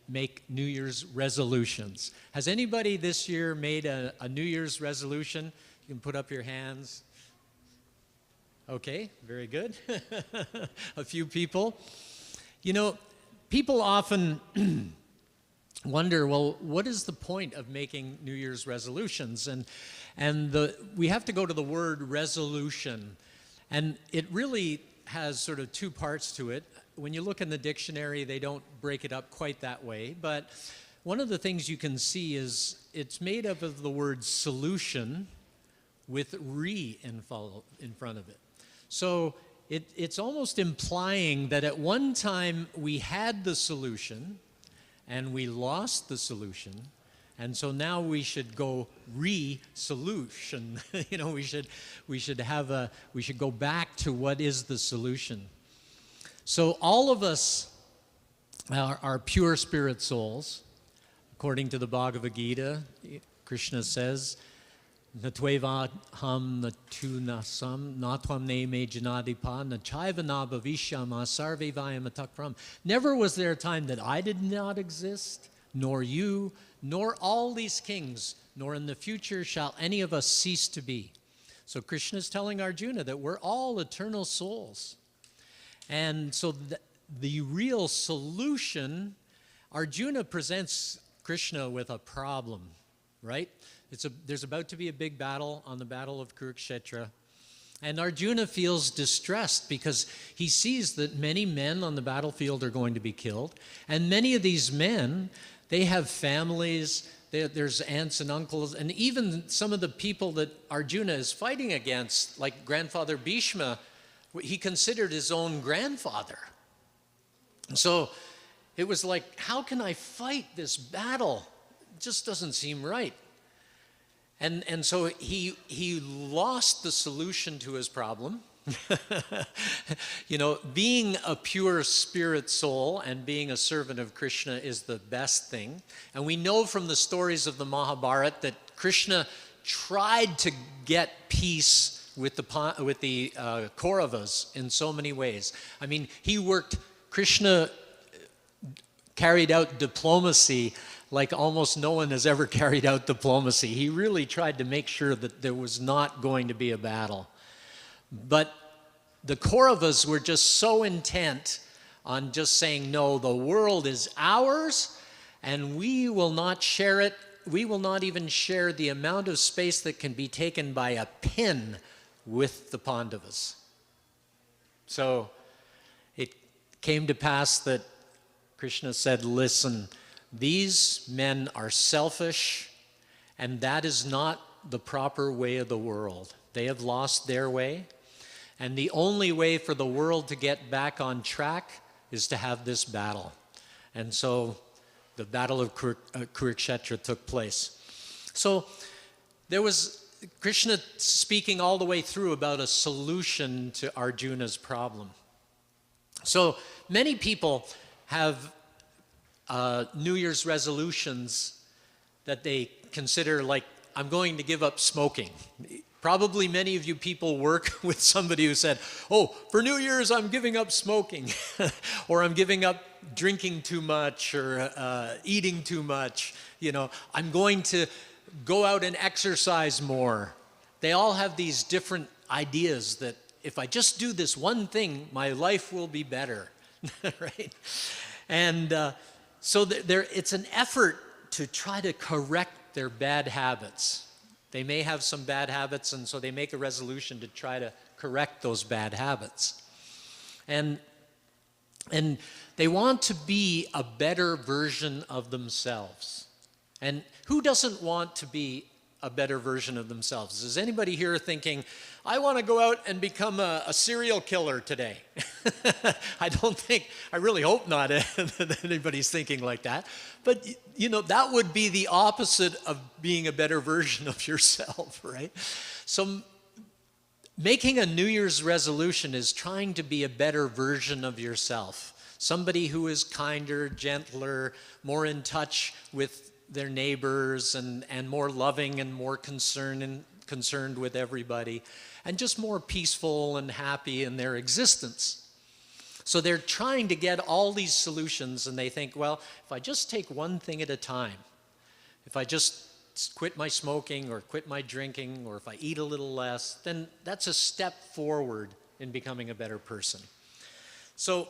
make New Year's resolutions. Has anybody this year made a New Year's resolution? You can put up your hands. Okay, very good. A few people. You know, people often wonder, well, what is the point of making New Year's resolutions? And we have to go to the word resolution. And it really has sort of two parts to it. When you look in the dictionary, they don't break it up quite that way. But one of the things you can see is it's made up of the word solution with re in front of it. So it's almost implying that at one time we had the solution and we lost the solution, and so now we should go re-solution. You know, we should go back to what is the solution. So all of us are pure spirit souls, according to the Bhagavad Gita. Krishna says, Natveva ham natunasam natvam ne me janadipa nachaiva na bhavishyama sarve vayam atakram. Never was there a time that I did not exist, nor you, nor all these kings, nor in the future shall any of us cease to be. So Krishna is telling Arjuna that we're all eternal souls. And so the real solution, Arjuna presents Krishna with a problem, right? There's about to be a big battle on the battle of Kurukshetra. And Arjuna feels distressed because he sees that many men on the battlefield are going to be killed. And many of these men, they have families, there's aunts and uncles, and even some of the people that Arjuna is fighting against, like grandfather Bhishma, he considered his own grandfather. So it was like, how can I fight this battle? It just doesn't seem right. And so he lost the solution to his problem. You know, being a pure spirit soul and being a servant of Krishna is the best thing. And we know from the stories of the Mahabharata that Krishna tried to get peace with the Kauravas in so many ways. I mean, Krishna carried out diplomacy like almost no one has ever carried out diplomacy. He really tried to make sure that there was not going to be a battle. But the Kauravas were just so intent on just saying, no, the world is ours, and we will not share it. We will not even share the amount of space that can be taken by a pin with the Pandavas. So it came to pass that Krishna said, listen, these men are selfish, and that is not the proper way of the world. They have lost their way, and the only way for the world to get back on track is to have this battle. And so the battle of Kurukshetra took place. So there was Krishna speaking all the way through about a solution to Arjuna's problem. So many people have New Year's resolutions that they consider like, I'm going to give up smoking. Probably many of you people work with somebody who said, oh, for New Year's I'm giving up smoking, or I'm giving up drinking too much, or eating too much. You know, I'm going to go out and exercise more. They all have these different ideas that if I just do this one thing, my life will be better, right? And so it's an effort to try to correct their bad habits. They may have some bad habits, and so they make a resolution to try to correct those bad habits. And they want to be a better version of themselves. And who doesn't want to be a better version of themselves? Is anybody here thinking, I want to go out and become a serial killer today? I really hope not that anybody's thinking like that. But, you know, that would be the opposite of being a better version of yourself, right? So making a New Year's resolution is trying to be a better version of yourself. Somebody who is kinder, gentler, more in touch with their neighbors, and more loving and more concerned with everybody, and just more peaceful and happy in their existence. So they're trying to get all these solutions, and they think, well, if I just take one thing at a time, if I just quit my smoking or quit my drinking, or if I eat a little less, then that's a step forward in becoming a better person. So,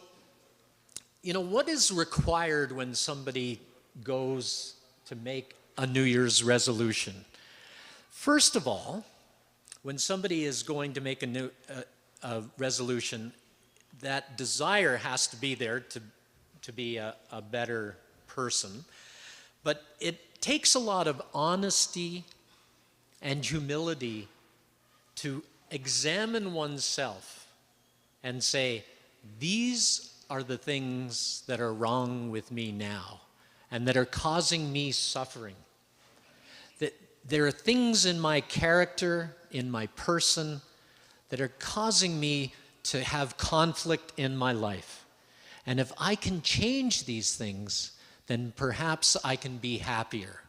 what is required when somebody goes to make a New Year's resolution? First of all, when somebody is going to make a resolution, that desire has to be there to be a better person. But it takes a lot of honesty and humility to examine oneself and say, these are the things that are wrong with me now and that are causing me suffering. That there are things in my character, in my person, that are causing me to have conflict in my life. And if I can change these things, then perhaps I can be happier.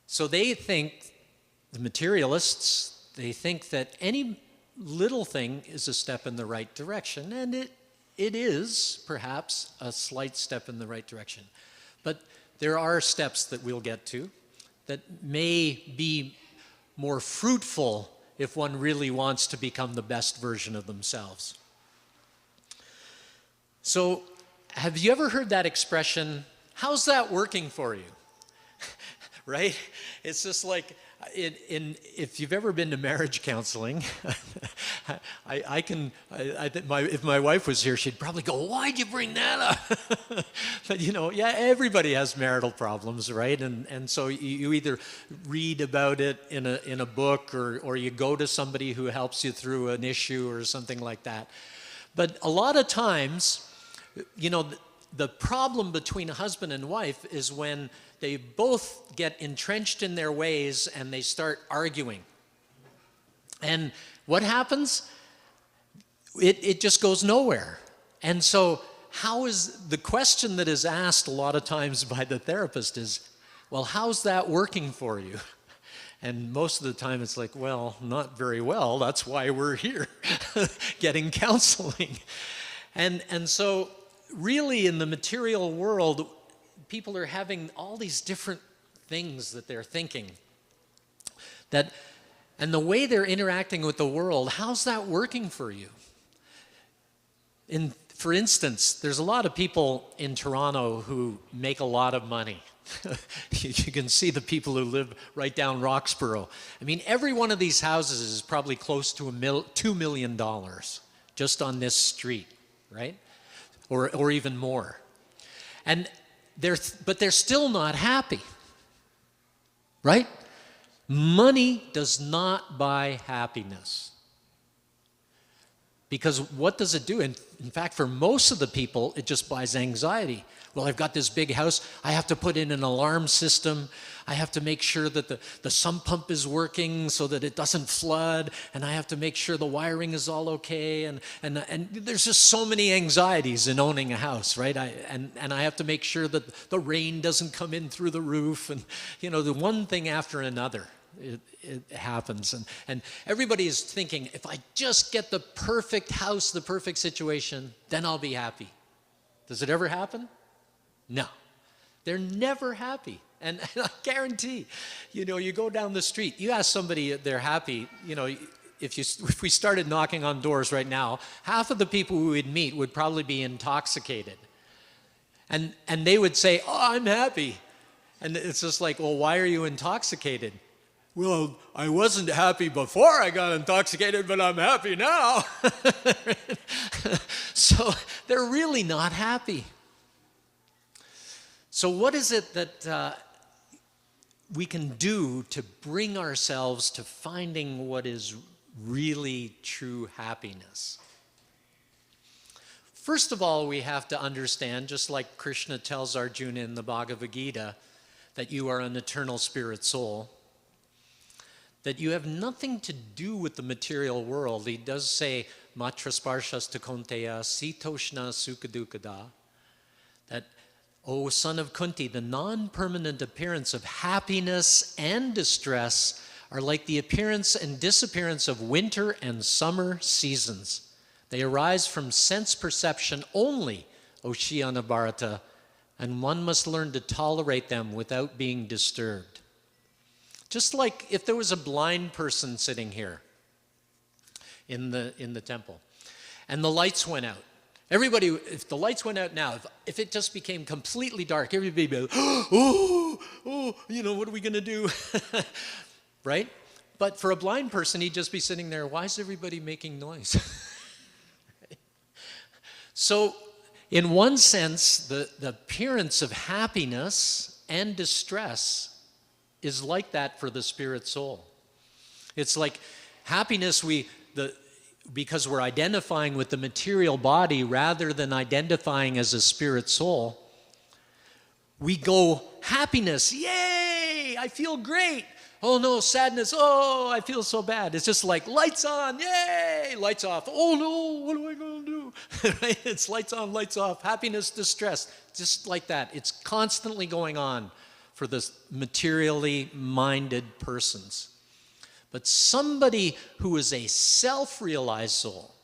So they think, the materialists, they think that any little thing is a step in the right direction, and it is perhaps a slight step in the right direction. But there are steps that we'll get to that may be more fruitful if one really wants to become the best version of themselves. So, have you ever heard that expression, how's that working for you? Right? It's just like, if you've ever been to marriage counseling, if my wife was here, she'd probably go, why'd you bring that up? But everybody has marital problems, right? And so you either read about it in a book or you go to somebody who helps you through an issue or something like that. But a lot of times, the problem between a husband and wife is when they both get entrenched in their ways and they start arguing. And what happens? It just goes nowhere. And so the question that is asked a lot of times by the therapist is, well, how's that working for you? And most of the time it's like, well, not very well. That's why we're here getting counseling. And so really in the material world, people are having all these different things that they're thinking. And the way they're interacting with the world, how's that working for you? For instance, there's a lot of people in Toronto who make a lot of money. You can see the people who live right down Roxborough. I mean, every one of these houses is probably close to $2 million just on this street, right? Or even more. But they're still not happy, right? Money does not buy happiness. Because what does it do? In fact, for most of the people, it just buys anxiety. Well, I've got this big house. I have to put in an alarm system. I have to make sure that the sump pump is working so that it doesn't flood. And I have to make sure the wiring is all okay. And there's just so many anxieties in owning a house, right? And I have to make sure that the rain doesn't come in through the roof. And, the one thing after another. It happens. And everybody is thinking, if I just get the perfect house, the perfect situation, then I'll be happy. Does it ever happen? No. They're never happy. And I guarantee, you go down the street, you ask somebody if they're happy, if we started knocking on doors right now, half of the people we would meet would probably be intoxicated. And they would say, oh, I'm happy. And it's just like, well, why are you intoxicated? Well, I wasn't happy before I got intoxicated, but I'm happy now. So they're really not happy. So what is it that we can do to bring ourselves to finding what is really true happiness? First of all, we have to understand, just like Krishna tells Arjuna in the Bhagavad Gita, that you are an eternal spirit soul, that you have nothing to do with the material world. He does say, Matra sparshasta konteya sitoshna sukadukada, that, O son of Kunti, the non-permanent appearance of happiness and distress are like the appearance and disappearance of winter and summer seasons. They arise from sense perception only, O Shiyana Bharata, and one must learn to tolerate them without being disturbed. Just like if there was a blind person sitting here in the temple, and the lights went out. Everybody, if the lights went out now, if it just became completely dark, everybody would be like, oh, what are we going to do? Right? But for a blind person, he'd just be sitting there, why is everybody making noise? So, in one sense, the appearance of happiness and distress is like that for the spirit soul. It's like happiness, because we're identifying with the material body rather than identifying as a spirit soul, we go, happiness, yay, I feel great. Oh no, sadness, oh, I feel so bad. It's just like lights on, yay, lights off. Oh no, what am I going to do? Right? It's lights on, lights off, happiness, distress, just like that. It's constantly going on for the materially minded persons. But somebody who is a self-realized soul,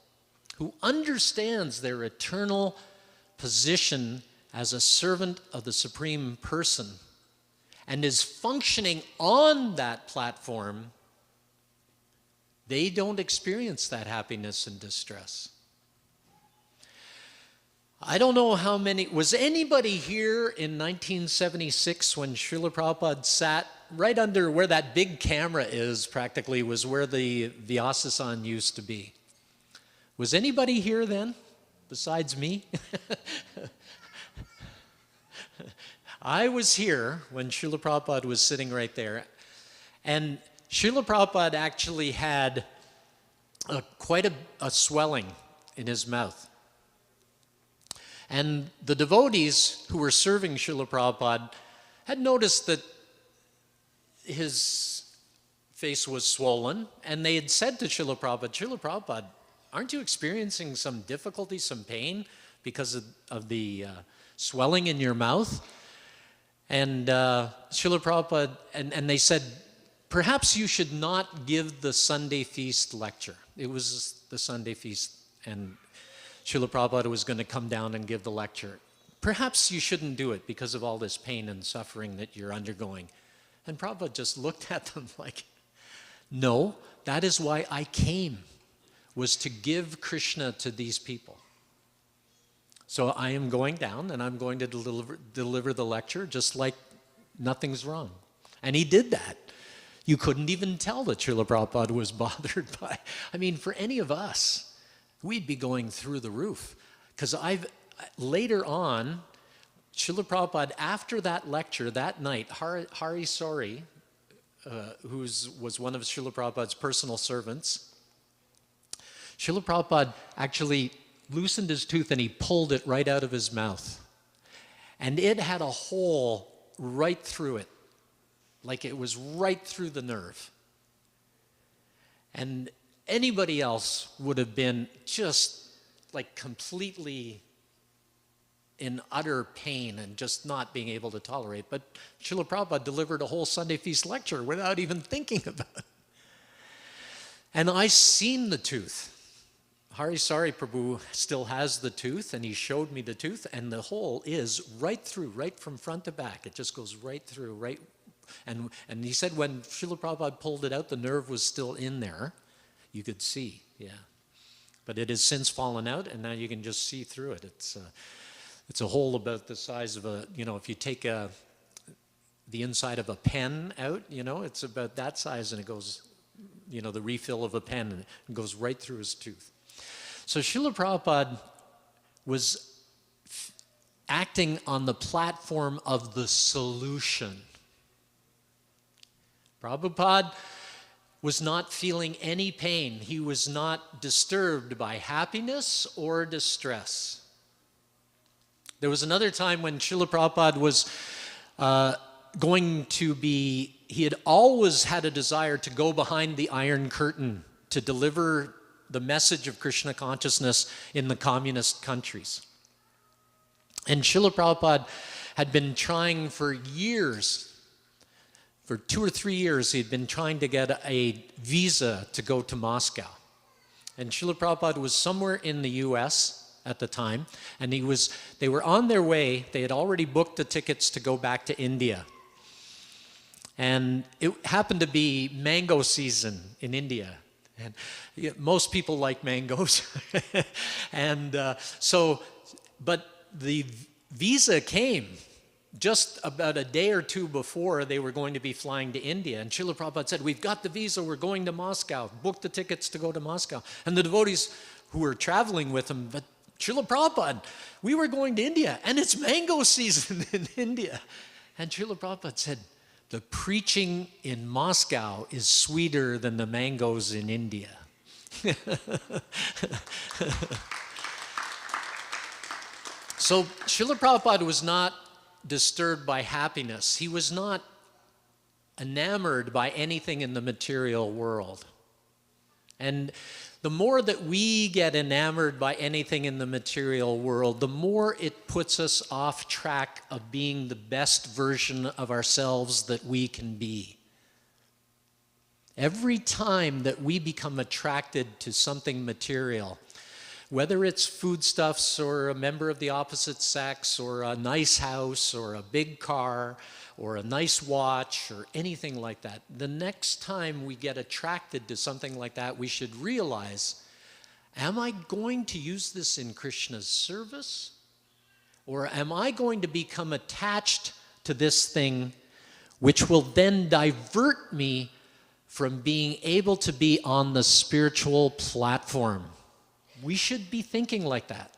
who understands their eternal position as a servant of the Supreme Person, and is functioning on that platform, they don't experience that happiness and distress. I don't know how many, was anybody here in 1976 when Srila Prabhupada sat right under where that big camera is, practically, was where the Vyasasan used to be? Was anybody here then, besides me? I was here when Srila Prabhupada was sitting right there, and Srila Prabhupada actually had quite a swelling in his mouth. And the devotees who were serving Srila Prabhupada had noticed that his face was swollen, and they had said to Srila Prabhupada, aren't you experiencing some difficulty, some pain because of the swelling in your mouth? And Srila Prabhupada, and they said, perhaps you should not give the Sunday feast lecture. It was the Sunday feast, and Srila Prabhupada was going to come down and give the lecture. Perhaps you shouldn't do it because of all this pain and suffering that you're undergoing. And Prabhupada just looked at them like, no, that is why I came, was to give Krishna to these people. So I am going down and I'm going to deliver the lecture just like nothing's wrong. And he did that. You couldn't even tell that Srila Prabhupada was bothered by, I mean, for any of us, we'd be going through the roof. Because later on, Srila Prabhupada, after that lecture that night, Hari Sori, who was one of Srila Prabhupada's personal servants, Srila Prabhupada actually loosened his tooth and he pulled it right out of his mouth. And it had a hole right through it, like it was right through the nerve. And anybody else would have been just like completely in utter pain and just not being able to tolerate. But Srila Prabhupada delivered a whole Sunday feast lecture without even thinking about it. And I seen the tooth. Hari Sari Prabhu still has the tooth, and he showed me the tooth, and the hole is right through, right from front to back. It just goes right through, right. And he said when Srila Prabhupada pulled it out, the nerve was still in there. You could see, yeah. But it has since fallen out, and now you can just see through it. It's a hole about the size of a, if you take the inside of a pen out, it's about that size, and it goes, the refill of a pen, and it goes right through his tooth. So Srila Prabhupada was acting on the platform of the solution. Prabhupada was not feeling any pain. He was not disturbed by happiness or distress. There was another time when Srila Prabhupada was he had always had a desire to go behind the Iron Curtain to deliver the message of Krishna consciousness in the communist countries. And Srila Prabhupada had been trying for years, for 2 or 3 years, he'd been trying to get a visa to go to Moscow. And Srila Prabhupada was somewhere in the US at the time, and they were on their way. They had already booked the tickets to go back to India. And it happened to be mango season in India. And most people like mangoes. And but the visa came just about a day or two before they were going to be flying to India. And Srila Prabhupada said, we've got the visa, we're going to Moscow. Booked the tickets to go to Moscow. And the devotees who were traveling with him, but Srila Prabhupada, we were going to India, and it's mango season in India. And Srila Prabhupada said, the preaching in Moscow is sweeter than the mangoes in India. So Srila Prabhupada was not disturbed by happiness. He was not enamored by anything in the material world. And the more that we get enamored by anything in the material world, the more it puts us off track of being the best version of ourselves that we can be. Every time that we become attracted to something material, whether it's foodstuffs or a member of the opposite sex or a nice house or a big car or a nice watch or anything like that, the next time we get attracted to something like that, we should realize, am I going to use this in Krishna's service? Or am I going to become attached to this thing, which will then divert me from being able to be on the spiritual platform? We should be thinking like that.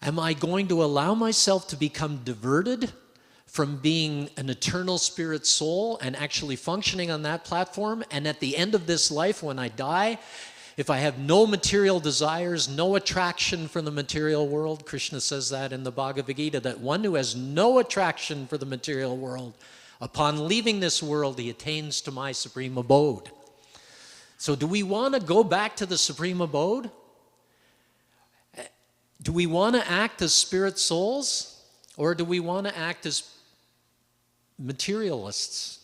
Am I going to allow myself to become diverted from being an eternal spirit soul and actually functioning on that platform? And at the end of this life, when I die, if I have no material desires, no attraction for the material world, Krishna says that in the Bhagavad Gita, that one who has no attraction for the material world, upon leaving this world, he attains to my supreme abode. So do we want to go back to the supreme abode? Do we want to act as spirit souls? Or do we want to act as materialists,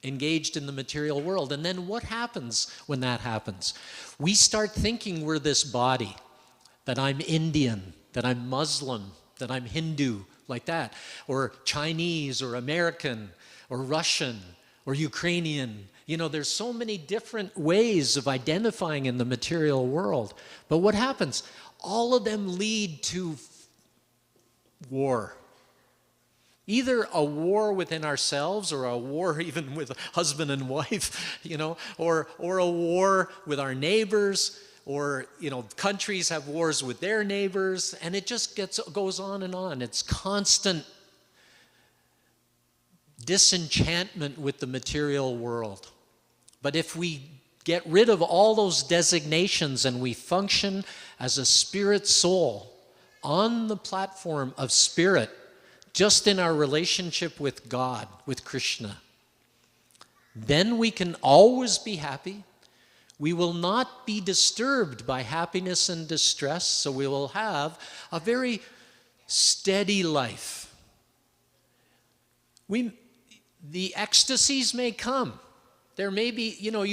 engaged in the material world? And then what happens when that happens? We start thinking we're this body, that I'm Indian, that I'm Muslim, that I'm Hindu, like that, or Chinese, or American, or Russian, or Ukrainian. You know, there's so many different ways of identifying in the material world. But what happens? All of them lead to war. Either a war within ourselves, or a war even with husband and wife, you know, or a war with our neighbors, or, you know, countries have wars with their neighbors, and it just goes on and on. It's constant disenchantment with the material world. But if we get rid of all those designations and we function as a spirit soul on the platform of spirit, just in our relationship with God, with Krishna, then we can always be happy. We will not be disturbed by happiness and distress, so we will have a very steady life. The ecstasies may come. There may be, you know,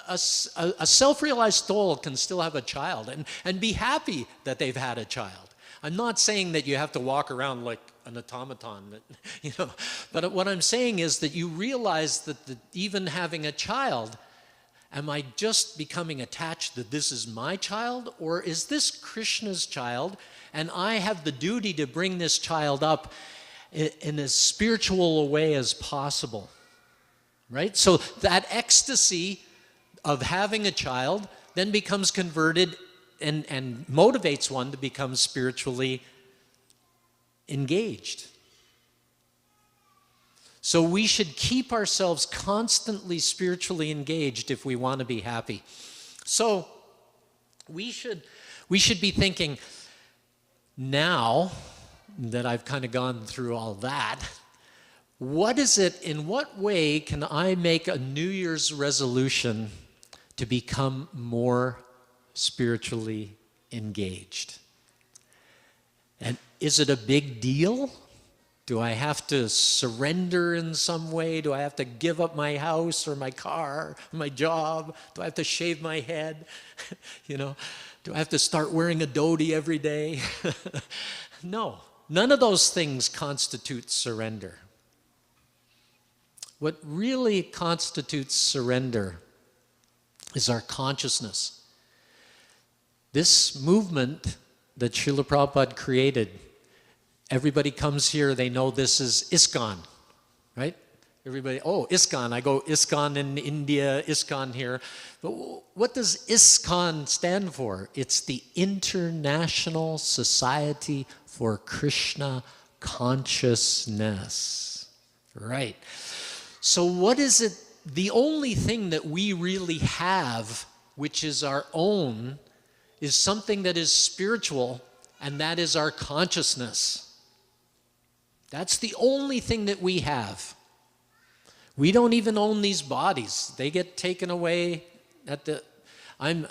a self-realized soul can still have a child and be happy that they've had a child. I'm not saying that you have to walk around like an automaton, you know, but what I'm saying is that you realize that even having a child, am I just becoming attached that this is my child, or is this Krishna's child, and I have the duty to bring this child up in as spiritual a way as possible, right? So that ecstasy of having a child then becomes converted and motivates one to become spiritually engaged. So we should keep ourselves constantly spiritually engaged if we want to be happy. So we should be thinking, now that I've kind of gone through all that, what is it, in what way can I make a New Year's resolution to become more spiritually engaged? And is it a big deal? Do I have to surrender in some way? Do I have to give up my house or my car, or my job? Do I have to shave my head? Do I have to start wearing a dhoti every day? No, none of those things constitute surrender. What really constitutes surrender is our consciousness. This movement that Srila Prabhupada created, everybody comes here, they know this is ISKCON, right? Everybody, oh, ISKCON, I go ISKCON in India, ISKCON here. But what does ISKCON stand for? It's the International Society for Krishna Consciousness. Right. So what is it? The only thing that we really have, which is our own, is something that is spiritual, and that is our consciousness. That's the only thing that we have. We don't even own these bodies. They get taken away at the... I'm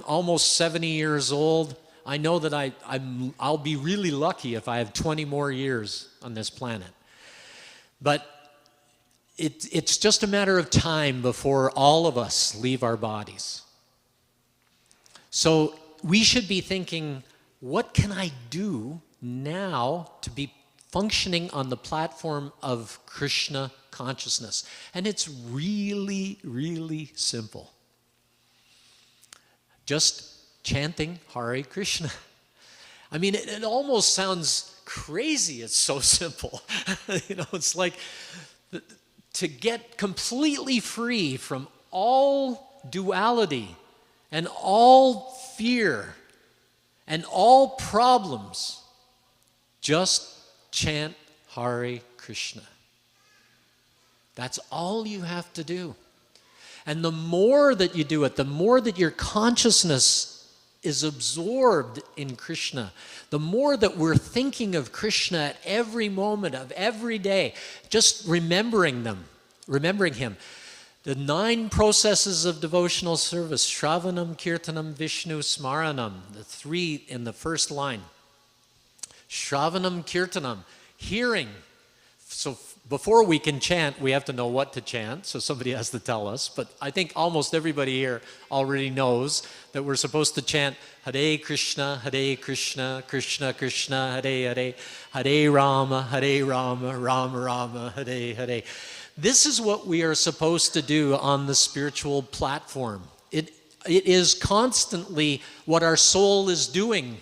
almost 70 years old. I know that I'll be really lucky if I have 20 more years on this planet. But it's just a matter of time before all of us leave our bodies. So we should be thinking, what can I do now to be functioning on the platform of Krishna consciousness? And it's really, really simple. Just chanting Hare Krishna. I mean, it almost sounds crazy. It's so simple. It's like to get completely free from all duality and all fear and all problems. Just chant Hare Krishna. That's all you have to do. And the more that you do it, the more that your consciousness is absorbed in Krishna, the more that we're thinking of Krishna at every moment of every day, just remembering him. The 9 processes of devotional service, Shravanam, Kirtanam, Vishnu, Smaranam, the 3 in the first line. Shravanam, Kirtanam, hearing. So before we can chant, we have to know what to chant, so somebody has to tell us. But I think almost everybody here already knows that we're supposed to chant Hare Krishna, Krishna Krishna, Hare Hare, Hare Rama, Rama Rama, Hare Hare. This is what we are supposed to do on the spiritual platform. It is constantly what our soul is doing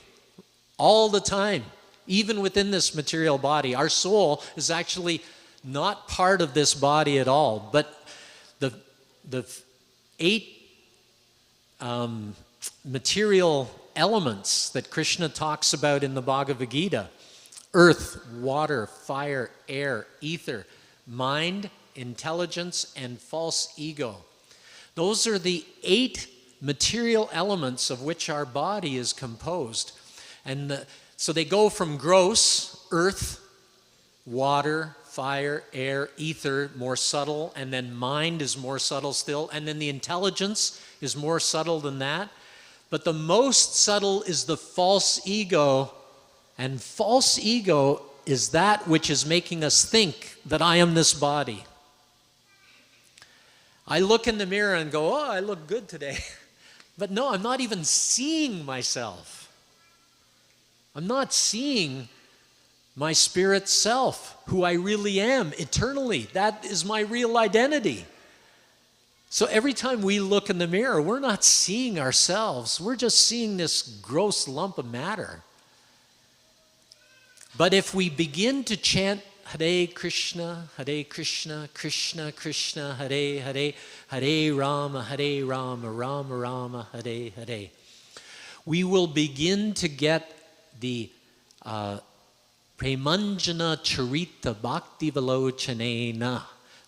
all the time, even within this material body. Our soul is actually not part of this body at all, but the 8 material elements that Krishna talks about in the Bhagavad Gita: earth, water, fire, air, ether, mind, intelligence, and false ego. Those are the 8 material elements of which our body is composed. And so they go from gross, earth, water, fire, air, ether, more subtle, and then mind is more subtle still, and then the intelligence is more subtle than that. But the most subtle is the false ego, and false ego is that which is making us think that I am this body. I look in the mirror and go, oh, I look good today. But no, I'm not even seeing myself. I'm not seeing my spirit self, who I really am eternally. That is my real identity. So every time we look in the mirror, we're not seeing ourselves. We're just seeing this gross lump of matter. But if we begin to chant Hare Krishna, Krishna Krishna, Hare Hare, Hare Rama, Rama Rama, Hare Hare, we will begin to get the Premanjana Charita Bhakti Velochanena.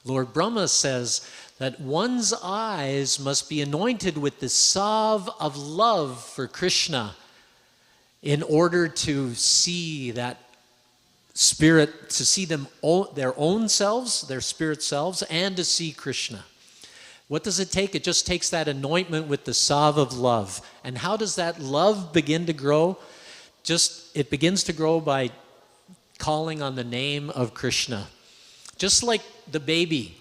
Lord Brahma says that one's eyes must be anointed with the salve of love for Krishna in order to see that spirit, to see them their own selves, their spirit selves, and to see Krishna. What does it take? It just takes that anointment with the salve of love. And how does that love begin to grow? It begins to grow by calling on the name of Krishna. Just like the baby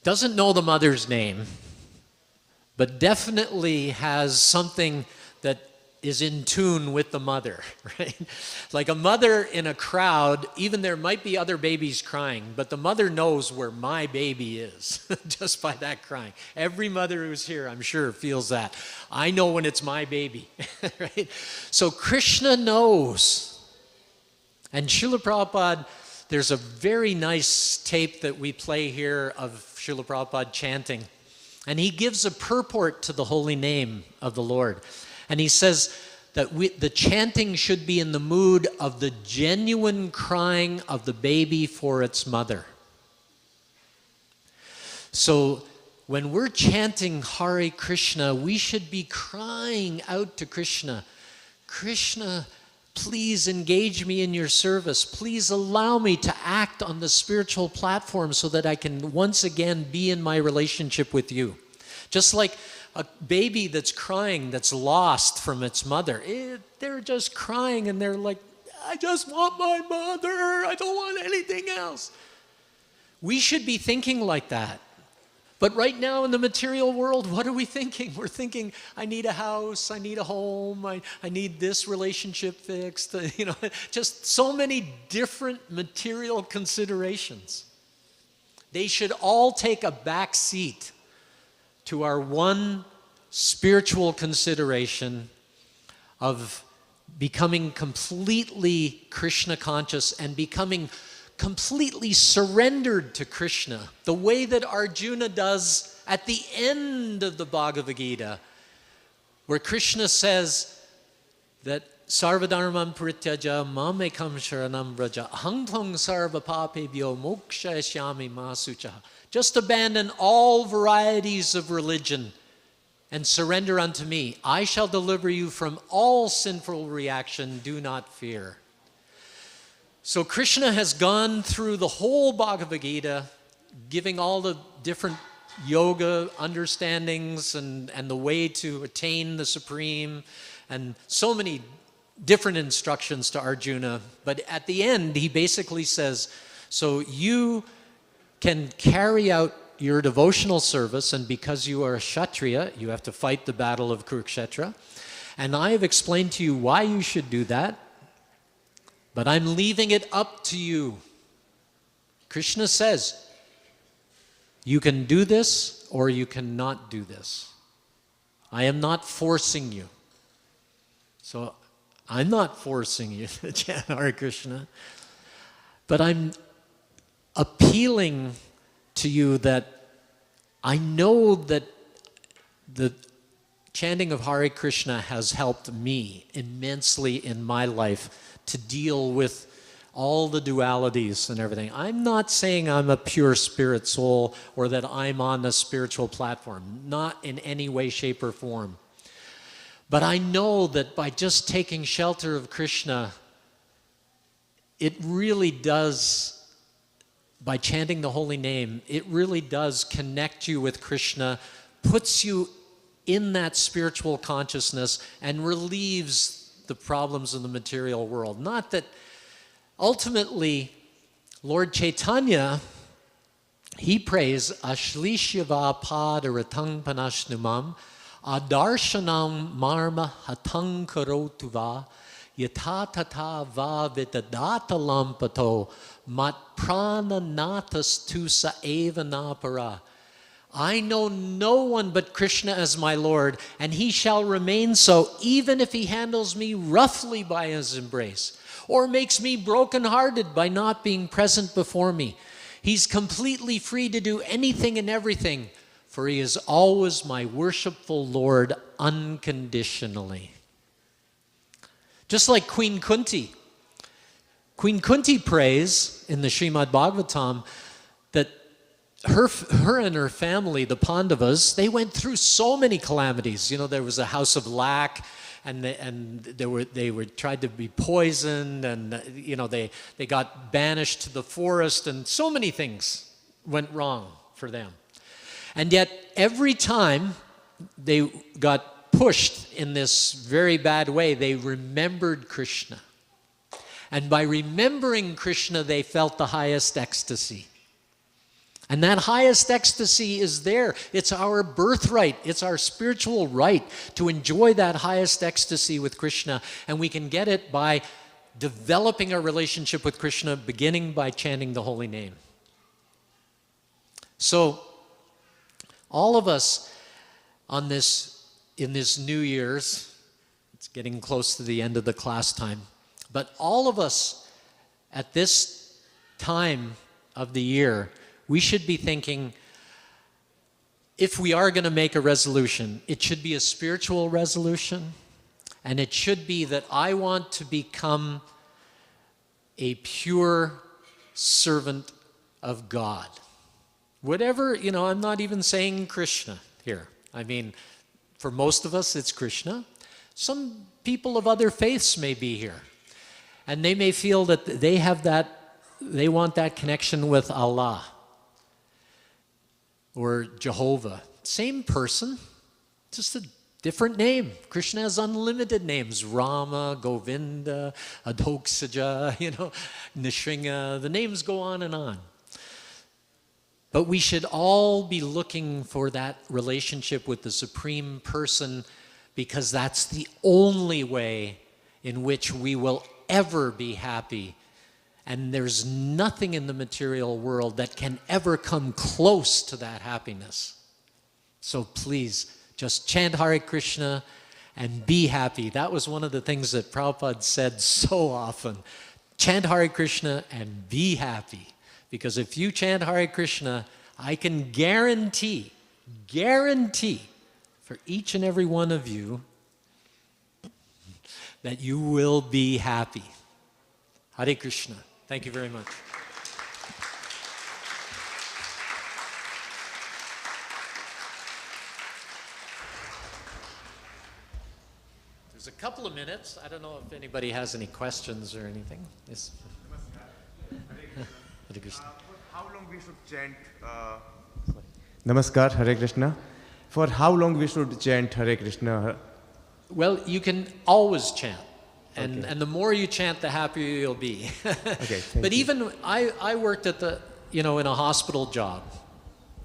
doesn't know the mother's name, but definitely has something that is in tune with the mother, right? Like a mother in a crowd, even there might be other babies crying, but the mother knows where my baby is just by that crying. Every mother who's here, I'm sure, feels that. I know when it's my baby, right? So Krishna knows. And Srila Prabhupada, there's a very nice tape that we play here of Srila Prabhupada chanting. And he gives a purport to the holy name of the Lord. And he says that the chanting should be in the mood of the genuine crying of the baby for its mother. So when we're chanting Hare Krishna, we should be crying out to Krishna. Krishna, please engage me in your service. Please allow me to act on the spiritual platform so that I can once again be in my relationship with you. Just like a baby that's crying, that's lost from its mother. They're just crying and they're like, I just want my mother. I don't want anything else. We should be thinking like that. But right now in the material world, what are we thinking? We're thinking, I need a house, I need a home, I need this relationship fixed. Just so many different material considerations. They should all take a back seat to our one spiritual consideration of becoming completely Krishna conscious and becoming completely surrendered to Krishna, the way that Arjuna does at the end of the Bhagavad Gita, where Krishna says that Sarvadharman parityaja mamekam sharanam vraja aham tvang sarva papebhyo mokshayashyami ma sucha. Just abandon all varieties of religion and surrender unto me. I shall deliver you from all sinful reaction. Do not fear. So Krishna has gone through the whole Bhagavad Gita, giving all the different yoga understandings and the way to attain the Supreme, and so many different instructions to Arjuna. But at the end, he basically says, so you can carry out your devotional service, and because you are a Kshatriya, you have to fight the battle of Kurukshetra. And I have explained to you why you should do that, but I'm leaving it up to you. Krishna says, you can do this or you cannot do this. I am not forcing you. So I'm not forcing you to chant Hare Krishna, but I'm appealing to you that I know that the chanting of Hare Krishna has helped me immensely in my life to deal with all the dualities and everything. I'm not saying I'm a pure spirit soul or that I'm on a spiritual platform, not in any way, shape, or form. But I know that by just taking shelter of Krishna, it really does, by chanting the holy name, it really does connect you with Krishna, puts you in that spiritual consciousness, and relieves the problems in the material world. Not that ultimately Lord Chaitanya, he prays Ashlishyava padaratang panashnumam adarshanam marma hatang karotuva yatatata va vitadata lampato mat prana natas tusa eva napara. I know no one but Krishna as my Lord, and he shall remain so, even if he handles me roughly by his embrace, or makes me brokenhearted by not being present before me. He's completely free to do anything and everything, for he is always my worshipful Lord unconditionally. Just like Queen Kunti. Queen Kunti prays in the Srimad Bhagavatam that her and her family, the Pandavas, they went through so many calamities. You know, there was a house of lack, and they were tried to be poisoned, and you know, they got banished to the forest, and so many things went wrong for them. And yet every time they got pushed in this very bad way, they remembered Krishna. And by remembering Krishna, they felt the highest ecstasy. And that highest ecstasy is there. It's our birthright. It's our spiritual right to enjoy that highest ecstasy with Krishna. And we can get it by developing our relationship with Krishna, beginning by chanting the holy name. So, all of us in this New Year's, it's getting close to the end of the class time, but all of us at this time of the year, we should be thinking, if we are going to make a resolution, it should be a spiritual resolution, and it should be that I want to become a pure servant of God. Whatever, I'm not even saying Krishna here. I mean, for most of us, it's Krishna. Some people of other faiths may be here, and they may feel that they want that connection with Allah or Jehovah. Same person, just a different name. Krishna has unlimited names. Rama, Govinda, Adhoksaja, Nrsimha. The names go on and on. But we should all be looking for that relationship with the Supreme Person, because that's the only way in which we will ever be happy. And there's nothing in the material world that can ever come close to that happiness. So please, just chant Hare Krishna and be happy. That was one of the things that Prabhupada said so often. Chant Hare Krishna and be happy. Because if you chant Hare Krishna, I can guarantee for each and every one of you that you will be happy. Hare Krishna. Thank you very much. There's a couple of minutes. I don't know if anybody has any questions or anything. Yes. Hare Krishna. How long we should chant? Namaskar, Hare Krishna. For how long we should chant Hare Krishna? Well, you can always chant. Okay. And the more you chant, the happier you'll be. Okay, but you. even I worked at in a hospital job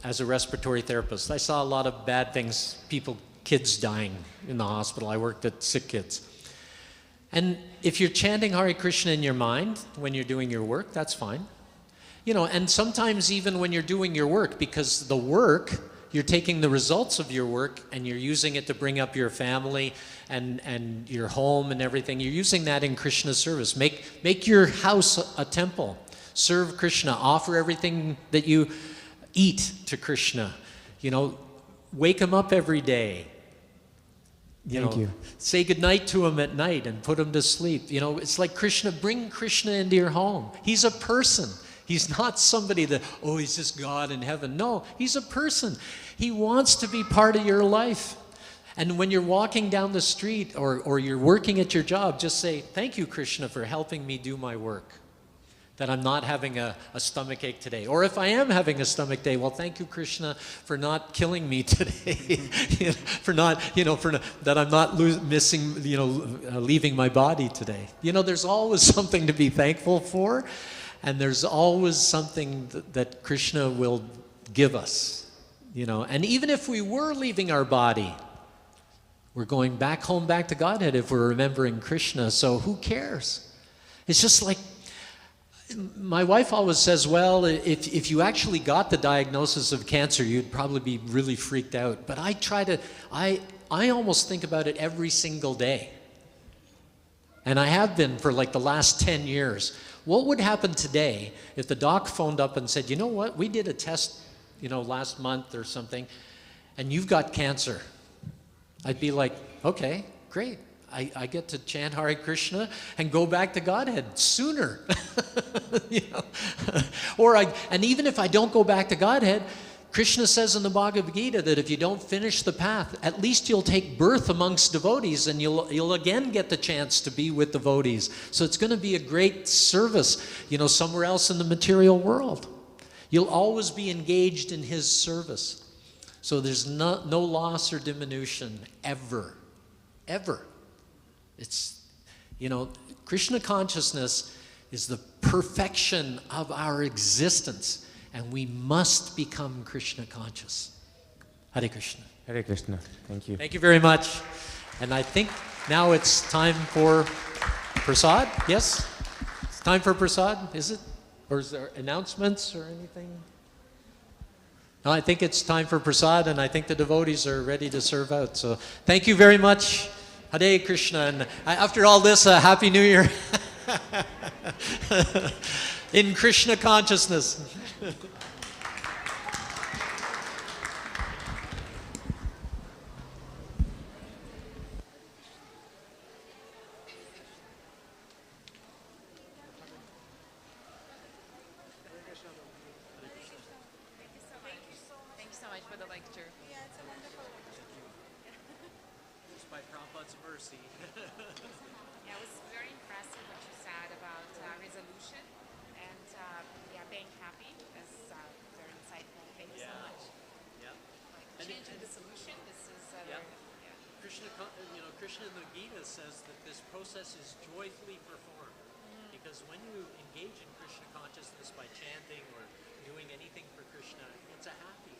as a respiratory therapist. I saw a lot of bad things, kids dying in the hospital. I worked at sick kids. And if you're chanting Hare Krishna in your mind when you're doing your work, that's fine. And sometimes even when you're doing your work, because the work, you're taking the results of your work and you're using it to bring up your family and your home and everything. You're using that in Krishna's service. Make your house a temple. Serve Krishna. Offer everything that you eat to Krishna. Wake him up every day. Thank you. Say goodnight to him at night and put him to sleep. It's like Krishna. Bring Krishna into your home. He's a person. He's not somebody that, he's just God in heaven. No, he's a person. He wants to be part of your life. And when you're walking down the street or you're working at your job, just say, thank you, Krishna, for helping me do my work. That I'm not having a stomach ache today. Or if I am having a stomach ache, well, thank you, Krishna, for not killing me today. That I'm not leaving my body today. There's always something to be thankful for. And there's always something that Krishna will give us, And even if we were leaving our body, we're going back home, back to Godhead if we're remembering Krishna. So who cares? It's just like, my wife always says, well, if you actually got the diagnosis of cancer, you'd probably be really freaked out. But I almost think about it every single day. And I have been for like the last 10 years. What would happen today if the doc phoned up and said, you know what, we did a test, last month or something, and you've got cancer? I'd be like, okay, great. I get to chant Hare Krishna and go back to Godhead sooner. And even if I don't go back to Godhead, Krishna says in the Bhagavad Gita that if you don't finish the path, at least you'll take birth amongst devotees and you'll again get the chance to be with devotees. So it's going to be a great service, somewhere else in the material world. You'll always be engaged in his service. So there's no loss or diminution ever. Ever. It's, Krishna consciousness is the perfection of our existence, and we must become Krishna conscious. Hare Krishna. Hare Krishna. Thank you. Thank you very much. And I think now it's time for prasad. Yes? It's time for prasad, is it? Or is there announcements or anything? No, I think it's time for prasad, and I think the devotees are ready to serve out. So thank you very much. Hare Krishna. And after all this, Happy New Year. In Krishna consciousness. Thank you so much for the lecture. Yeah, it's a wonderful lecture. Just by Prabhupada's mercy. Yeah, it was very impressive what you said about resolution and being happy. That's very insightful. Thank you so much. Yeah. Like And it- changing the solution. This is Yeah. very, Krishna in the Gita says that this process is joyfully performed. Because when you engage in Krishna consciousness by chanting or doing anything for Krishna, it's a happy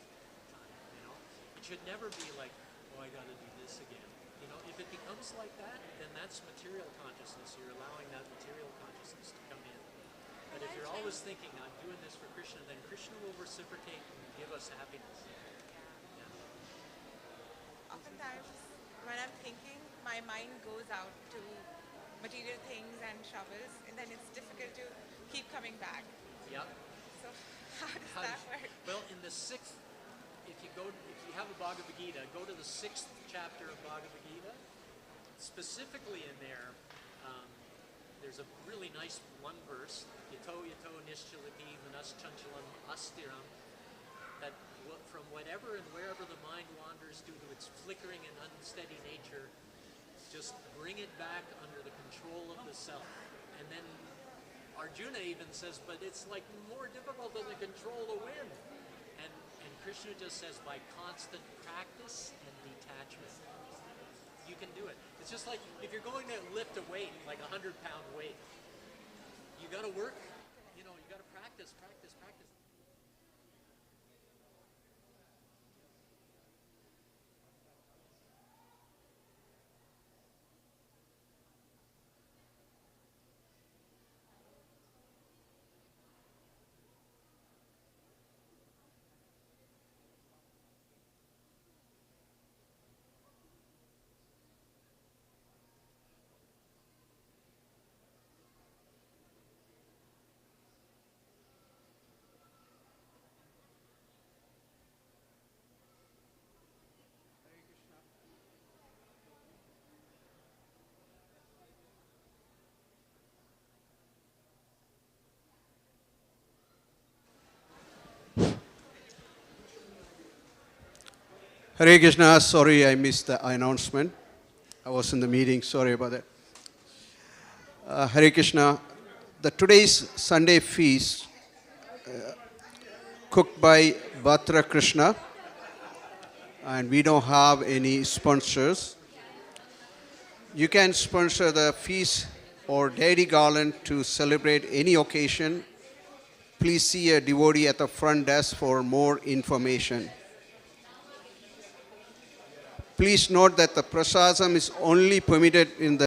time, you know. It should never be like, oh, I gotta do this again. You know, if it becomes like that, then that's material consciousness. You're allowing that material consciousness to come in. But if you're always thinking, I'm doing this for Krishna, then Krishna will reciprocate and give us happiness. Oftentimes, when I'm thinking, my mind goes out to material things and shovels, and then it's difficult to keep coming back. Yep. So, how does How that do- work? Well, in the sixth, if you have a Bhagavad Gita, go to the 6th chapter of Bhagavad Gita. Specifically in there, there's a really nice one verse, Yato yato nishchalati manas chanchalam astiram, that from whatever and wherever the mind wanders due to its flickering and unsteady nature, just bring it back under the control of the self. And then Arjuna even says, but it's like more difficult than to control the wind. And Krishna just says, by constant practice and detachment, you can do it. It's just like if you're going to lift a weight, like a 100-pound weight, you got to work, you got to practice. Hare Krishna, sorry I missed the announcement. I was in the meeting, sorry about that. Hare Krishna, today's Sunday feast cooked by Bhatra Krishna, and we don't have any sponsors. You can sponsor the feast or daily garland to celebrate any occasion. Please see a devotee at the front desk for more information. Please note that the prasadam is only permitted in the